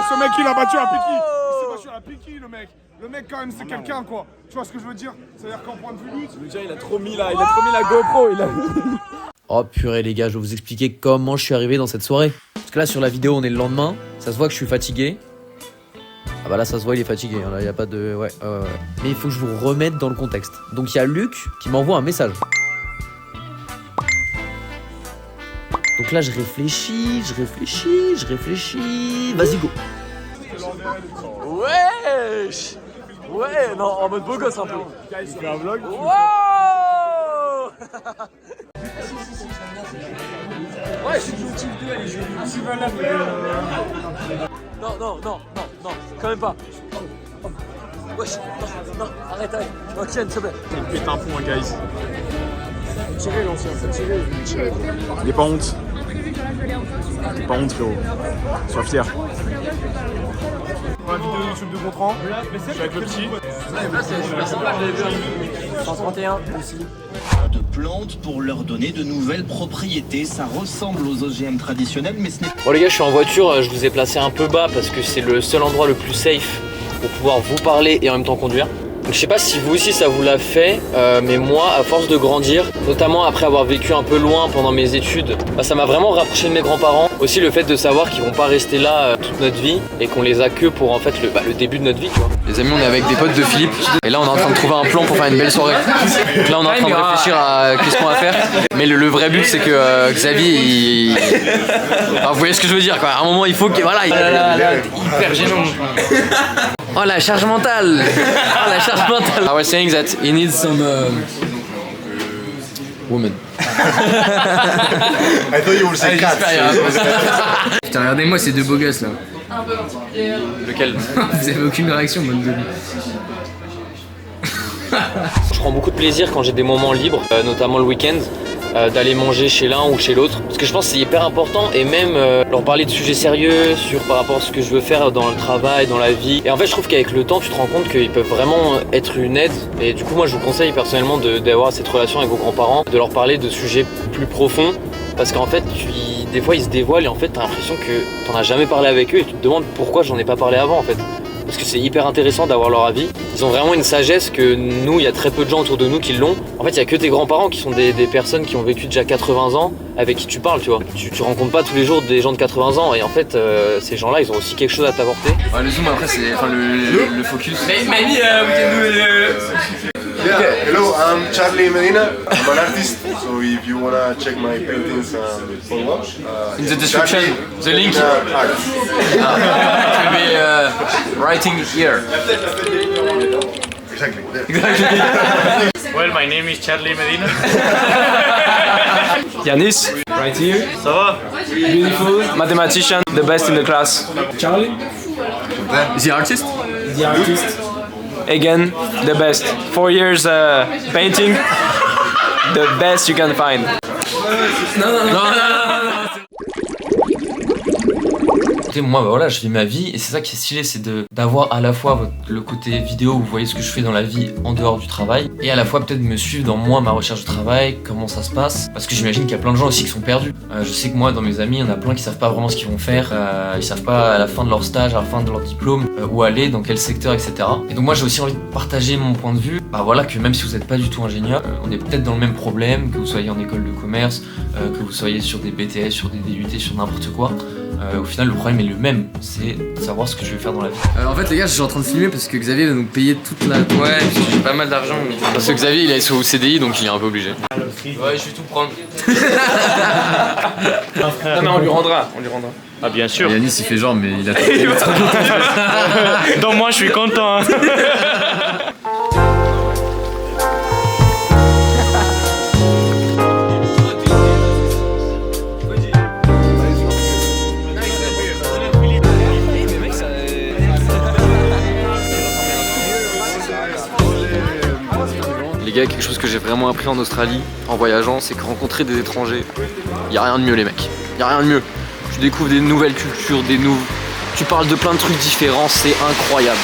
ce mec il a battu un Piki. Il s'est battu un Piki le mec. Le mec quand même c'est quelqu'un quoi. Tu vois ce que je veux dire? C'est-à-dire qu'en point de vue lutte. Déjà il a trop mis la GoPro. Oh purée les gars, je vais vous expliquer comment je suis arrivé dans cette soirée. Parce que là sur la vidéo on est le lendemain, ça se voit que je suis fatigué. Ah bah là ça se voit il est fatigué, là il y a pas de... Ouais. Mais il faut que je vous remette dans le contexte. Donc il y a Luc qui m'envoie un message. Donc là je réfléchis. Vas-y go. Wesh. Ouais, non, en mode beau gosse un peu. Il fait un vlog. Wow. Ouais, je suis objectif 2, allez, je vais si mal la faire. Non, quand même pas. Wesh, non, arrête. Ok, s'il te plaît. Il pète un pont, guys. Tirez l'ancien, faut tirer. Il est pas honte. Pas honte, frérot. Sois fier. Pour la vidéo YouTube de Gontran, je suis avec le petit. Là, c'est super sympa, je l'avais vu. 131 aussi. De plantes pour leur donner de nouvelles propriétés. Ça ressemble aux OGM traditionnels, mais ce n'est pas... Bon les gars, je suis en voiture, je vous ai placé un peu bas parce que c'est le seul endroit le plus safe pour pouvoir vous parler et en même temps conduire. Donc, je sais pas si vous aussi ça vous l'a fait, mais moi à force de grandir, notamment après avoir vécu un peu loin pendant mes études, bah, ça m'a vraiment rapproché de mes grands-parents. Aussi le fait de savoir qu'ils vont pas rester là toute notre vie et qu'on les a que pour en fait le début de notre vie, tu vois. Les amis, on est avec des potes de Philippe et là on est en train de trouver un plan pour faire une belle soirée. Donc là on est en train de réfléchir à qu'est-ce qu'on va faire. Mais le vrai but c'est que Xavier enfin, vous voyez ce que je veux dire quoi. À un moment il faut que voilà, hyper gênant. Oh la charge mentale. Oh la charge mentale. I was saying that he needs some woman. I thought you would say cat. Putain, regardez-moi ces deux beaux gosses là. Lequel? Vous avez aucune réaction, mode de... Je prends beaucoup de plaisir quand j'ai des moments libres, notamment le week-end, d'aller manger chez l'un ou chez l'autre. Parce que je pense que c'est hyper important et même leur parler de sujets sérieux par rapport à ce que je veux faire dans le travail, dans la vie. Et en fait je trouve qu'avec le temps tu te rends compte qu'ils peuvent vraiment être une aide. Et du coup moi je vous conseille personnellement d'avoir cette relation avec vos grands-parents, de leur parler de sujets plus profonds. Parce qu'en fait des fois ils se dévoilent et en fait t'as l'impression que t'en as jamais parlé avec eux et tu te demandes pourquoi j'en ai pas parlé avant en fait. Parce que c'est hyper intéressant d'avoir leur avis. Ils ont vraiment une sagesse que nous, il y a très peu de gens autour de nous qui l'ont. En fait, il y a que tes grands-parents qui sont des personnes qui ont vécu déjà 80 ans avec qui tu parles, tu vois. Tu rencontres pas tous les jours des gens de 80 ans et en fait, ces gens-là, ils ont aussi quelque chose à t'apporter. Ouais, le zoom après, c'est enfin, le focus. Maybe we can do Yeah, hello, I'm Charlie Medina. I'm an artist, so if you wanna check my paintings and follow up, In the description, the link art. will be writing here. Exactly. There. Well, my name is Charlie Medina. Yanis, right here. Ça va? Beautiful. Mathematician, the best in the class. Charlie? The artist? The artist. Again, the best. 4 years painting, the best you can find. Moi bah voilà, je vis ma vie et c'est ça qui est stylé, c'est d'avoir à la fois le côté vidéo où vous voyez ce que je fais dans la vie en dehors du travail et à la fois peut-être me suivre dans moi, ma recherche de travail, comment ça se passe, parce que j'imagine qu'il y a plein de gens aussi qui sont perdus. Je sais que moi dans mes amis il y en a plein qui savent pas vraiment ce qu'ils vont faire, ils savent pas à la fin de leur stage, à la fin de leur diplôme, où aller, dans quel secteur, etc. Et donc moi j'ai aussi envie de partager mon point de vue, bah voilà, que même si vous n'êtes pas du tout ingénieur, on est peut-être dans le même problème, que vous soyez en école de commerce, que vous soyez sur des BTS, sur des DUT, sur n'importe quoi. Au final le problème est le même, c'est de savoir ce que je vais faire dans la vie. En fait les gars, je suis en train de filmer parce que Xavier va nous payer toute la... Ouais, parce que j'ai pas mal d'argent. Parce que Xavier il est sous CDI donc il est un peu obligé. Ouais, je vais tout prendre. Non mais on lui rendra. Ah bien sûr. Yanis il fait genre mais il a... Donc moi je suis content. Hein. Les gars, quelque chose que j'ai vraiment appris en Australie, en voyageant, c'est que rencontrer des étrangers, y a rien de mieux les mecs. Y a rien de mieux. Tu découvres des nouvelles cultures, tu parles de plein de trucs différents, c'est incroyable.